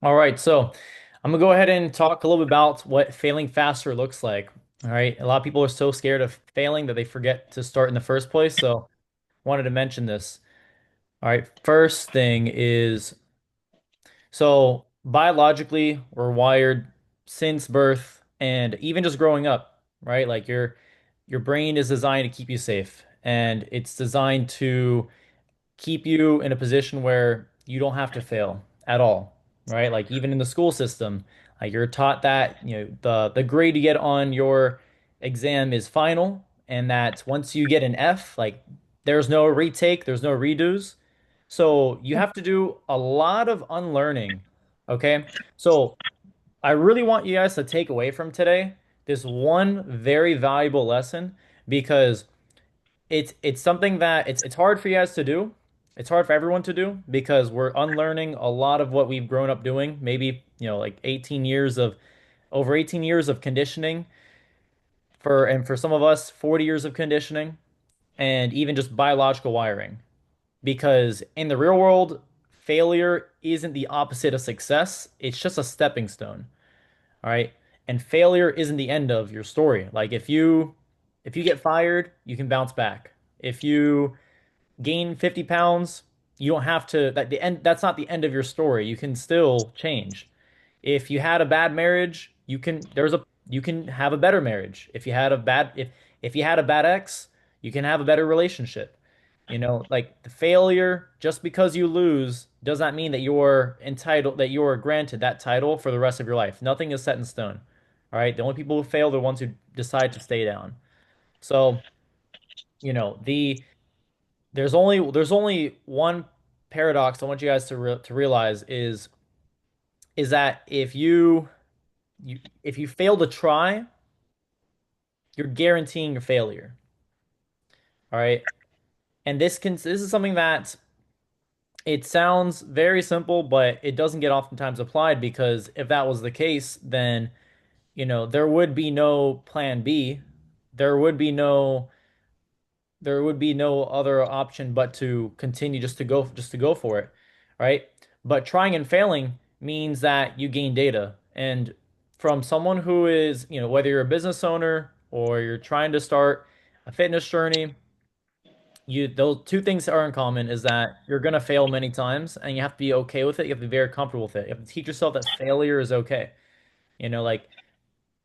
All right, so I'm gonna go ahead and talk a little bit about what failing faster looks like. All right, a lot of people are so scared of failing that they forget to start in the first place. So wanted to mention this. All right, first thing is so biologically we're wired since birth and even just growing up, right? Like your brain is designed to keep you safe and it's designed to keep you in a position where you don't have to fail at all, right? Like even in the school system, like you're taught that, the grade you get on your exam is final, and that once you get an F, like there's no retake, there's no redos. So you have to do a lot of unlearning, okay? So I really want you guys to take away from today this one very valuable lesson because it's something that it's hard for you guys to do. It's hard for everyone to do because we're unlearning a lot of what we've grown up doing. Maybe, like 18 years of over 18 years of conditioning for some of us 40 years of conditioning and even just biological wiring. Because in the real world, failure isn't the opposite of success. It's just a stepping stone. All right. And failure isn't the end of your story. Like if you get fired, you can bounce back. If you gain 50 pounds, you don't have to that's not the end of your story. You can still change. If you had a bad marriage, you can have a better marriage. If you had a bad ex, you can have a better relationship. Like the failure, just because you lose does not mean that you're granted that title for the rest of your life. Nothing is set in stone. All right. The only people who fail are the ones who decide to stay down. So, you know, the there's only one paradox I want you guys to realize is that if you fail to try, you're guaranteeing your failure. All right. And this is something that it sounds very simple, but it doesn't get oftentimes applied because if that was the case, then there would be no plan B. There would be no there would be no other option but to continue just to go for it, right? But trying and failing means that you gain data. And from someone who is, whether you're a business owner or you're trying to start a fitness journey, those two things are in common is that you're gonna fail many times and you have to be okay with it. You have to be very comfortable with it. You have to teach yourself that failure is okay. Like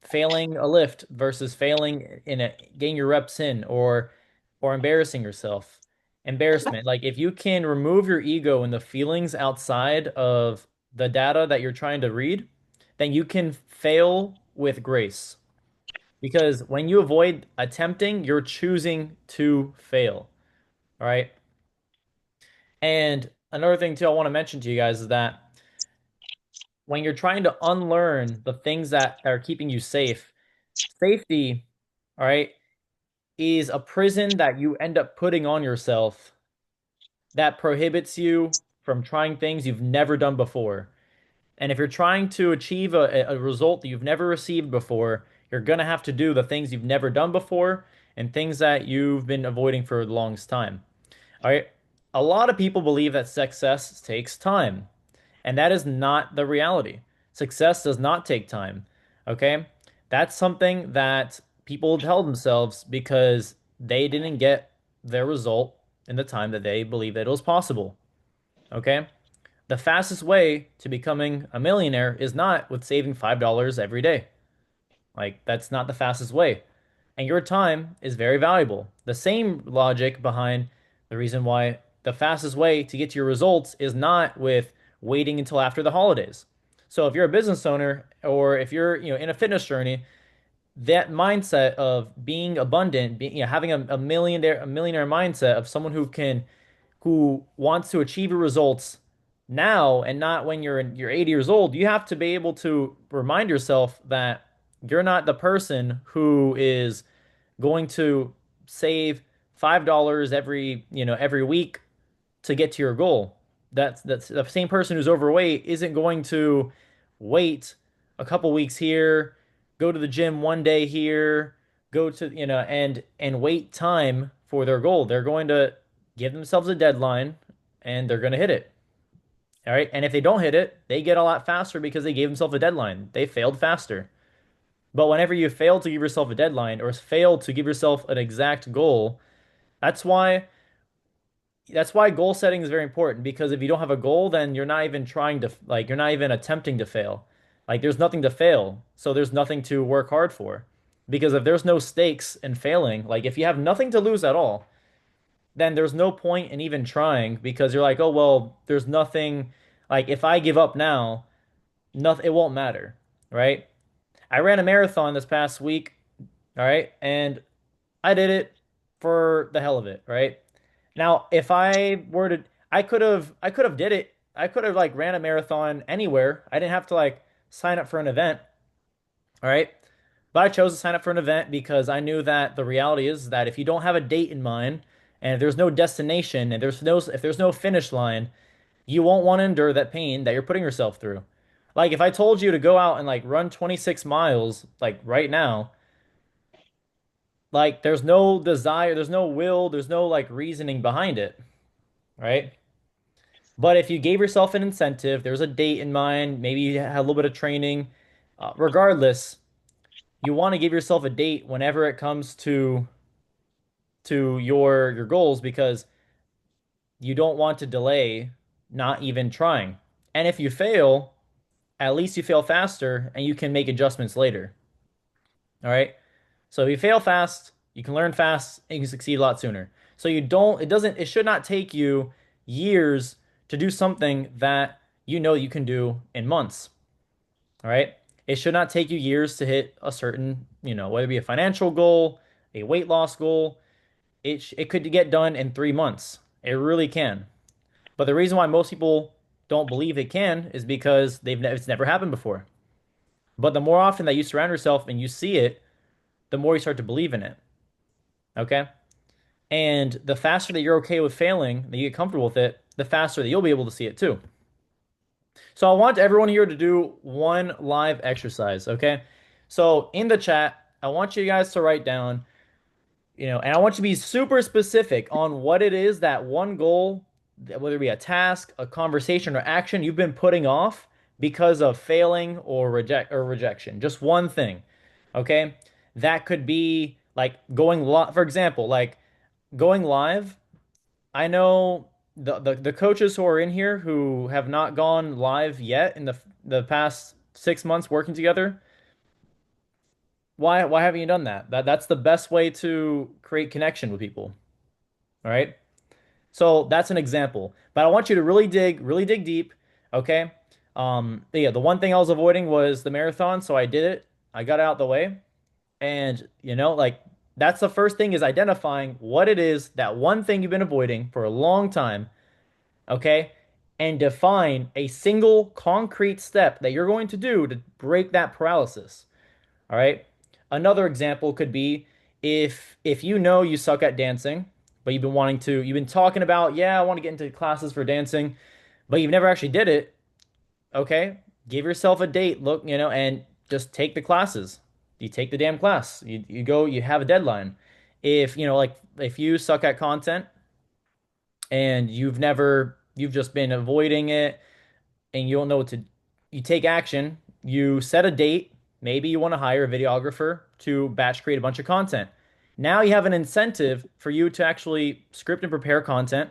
failing a lift versus failing in getting your reps in or embarrassing yourself. Embarrassment. Like if you can remove your ego and the feelings outside of the data that you're trying to read, then you can fail with grace. Because when you avoid attempting, you're choosing to fail. All right. And another thing too I want to mention to you guys is that when you're trying to unlearn the things that are keeping you safe, safety, all right, is a prison that you end up putting on yourself that prohibits you from trying things you've never done before. And if you're trying to achieve a result that you've never received before, you're gonna have to do the things you've never done before and things that you've been avoiding for the longest time. All right. A lot of people believe that success takes time, and that is not the reality. Success does not take time. Okay. That's something that people tell themselves because they didn't get their result in the time that they believed that it was possible. Okay. The fastest way to becoming a millionaire is not with saving $5 every day. Like, that's not the fastest way. And your time is very valuable. The same logic behind the reason why the fastest way to get to your results is not with waiting until after the holidays. So if you're a business owner or if you're, in a fitness journey, that mindset of being abundant, having a millionaire mindset of someone who wants to achieve your results now and not when you're 80 years old, you have to be able to remind yourself that you're not the person who is going to save $5 every week to get to your goal. That's the same person who's overweight isn't going to wait a couple weeks here, go to the gym one day here, go to and wait time for their goal. They're going to give themselves a deadline and they're going to hit it. All right. And if they don't hit it, they get a lot faster because they gave themselves a deadline. They failed faster. But whenever you fail to give yourself a deadline or fail to give yourself an exact goal, that's why goal setting is very important because if you don't have a goal, then you're not even trying to like you're not even attempting to fail. Like there's nothing to fail, so there's nothing to work hard for. Because if there's no stakes in failing, like if you have nothing to lose at all, then there's no point in even trying because you're like, "Oh, well, there's nothing like if I give up now, nothing it won't matter." Right? I ran a marathon this past week, all right? And I did it for the hell of it, right? Now, if I were to, I could have did it. I could have like ran a marathon anywhere. I didn't have to like sign up for an event, all right? But I chose to sign up for an event because I knew that the reality is that if you don't have a date in mind and if there's no destination and if there's no finish line, you won't want to endure that pain that you're putting yourself through. Like if I told you to go out and like run 26 miles like right now, like there's no desire, there's no will, there's no like reasoning behind it, right? But if you gave yourself an incentive, there's a date in mind, maybe you had a little bit of training, regardless, you want to give yourself a date whenever it comes to your goals because you don't want to delay not even trying. And if you fail, at least you fail faster and you can make adjustments later. All right? So if you fail fast, you can learn fast and you can succeed a lot sooner. So it should not take you years to do something that you know you can do in months. All right. It should not take you years to hit a certain, whether it be a financial goal, a weight loss goal. It could get done in 3 months. It really can. But the reason why most people don't believe it can is because it's never happened before. But the more often that you surround yourself and you see it, the more you start to believe in it. Okay. And the faster that you're okay with failing, that you get comfortable with it, the faster that you'll be able to see it too. So I want everyone here to do one live exercise, okay? So in the chat, I want you guys to write down, and I want you to be super specific on what it is that one goal, whether it be a task, a conversation, or action you've been putting off because of failing or rejection. Just one thing, okay? That could be like going live, for example, like going live. I know the coaches who are in here who have not gone live yet in the past 6 months working together. Why haven't you done that? That's the best way to create connection with people. All right. So that's an example. But I want you to really dig deep. Okay. But yeah, the one thing I was avoiding was the marathon, so I did it. I got it out the way. And like that's the first thing is identifying what it is, that one thing you've been avoiding for a long time, okay? And define a single concrete step that you're going to do to break that paralysis. All right? Another example could be if you know you suck at dancing, but you've been talking about, yeah, I want to get into classes for dancing, but you've never actually did it, okay? Give yourself a date, look, and just take the classes. You take the damn class. You go, you have a deadline. If, like if you suck at content and you've just been avoiding it and you don't know what to, you take action, you set a date. Maybe you want to hire a videographer to batch create a bunch of content. Now you have an incentive for you to actually script and prepare content.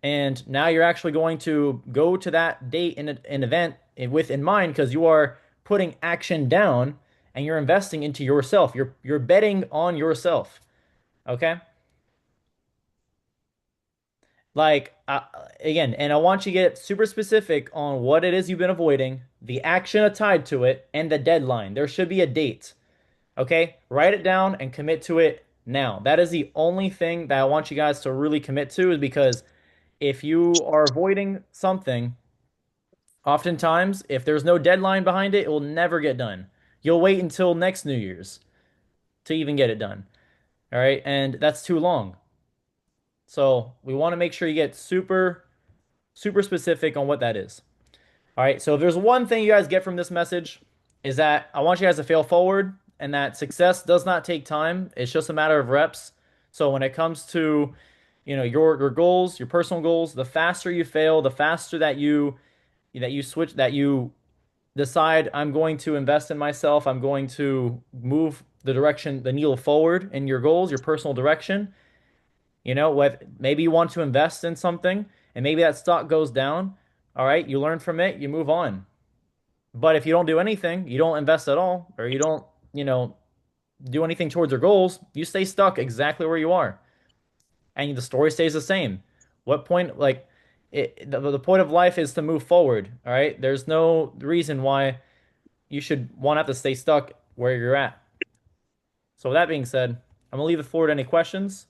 And now you're actually going to go to that date in an event with in mind because you are putting action down and you're investing into yourself. You're betting on yourself. Okay? Like again, and I want you to get super specific on what it is you've been avoiding, the action tied to it, and the deadline. There should be a date. Okay? Write it down and commit to it now. That is the only thing that I want you guys to really commit to is because if you are avoiding something, oftentimes, if there's no deadline behind it, it will never get done. You'll wait until next New Year's to even get it done. All right? And that's too long. So we want to make sure you get super specific on what that is. All right. So if there's one thing you guys get from this message is that I want you guys to fail forward and that success does not take time. It's just a matter of reps. So when it comes to, your goals, your personal goals, the faster you fail, the faster that you that you switch, that you decide I'm going to invest in myself, I'm going to move the direction, the needle forward in your goals, your personal direction. Maybe you want to invest in something and maybe that stock goes down. All right, you learn from it, you move on. But if you don't do anything, you don't invest at all, or you don't, you know, do anything towards your goals, you stay stuck exactly where you are. And the story stays the same. What point, like, the point of life is to move forward. All right. There's no reason why you should want to have to stay stuck where you're at. So with that being said, I'm gonna leave the floor to any questions.